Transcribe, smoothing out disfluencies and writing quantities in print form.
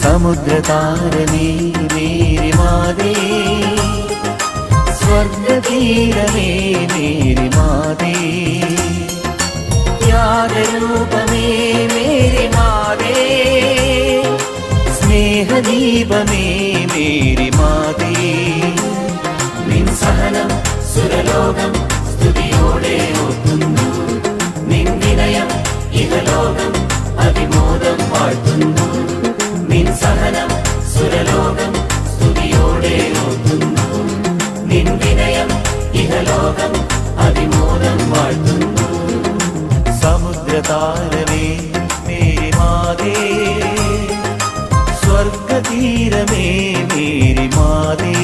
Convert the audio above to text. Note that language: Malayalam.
സമുദ്രതാരമേ മേരി മാതേ, സ്വർഗതീരമേ മേരി മാതേ, ത്യാഗരൂപമേ മേരി മാതേ, സ്നേഹദീപമേ മേരി മാതേ. നിൻ സഹനം സുരലോകം സ്തുതിയോടെ ഓർക്കുന്നു, നിൻ വിനയം ഇഹലോകം അതിമോദം വാഴ്ത്തുന്നു. നിൻ സഹനം സുരലോകം സ്തുതിയോടെ ഓർക്കുന്നു, നിൻ വിനയം ഇഹലോകം അതിമോദം വാഴ്ത്തുന്നു. സമുദ്രതാരമേ മേരി മാതേ, സ്വർഗതീരമേ മേരി മാതേ.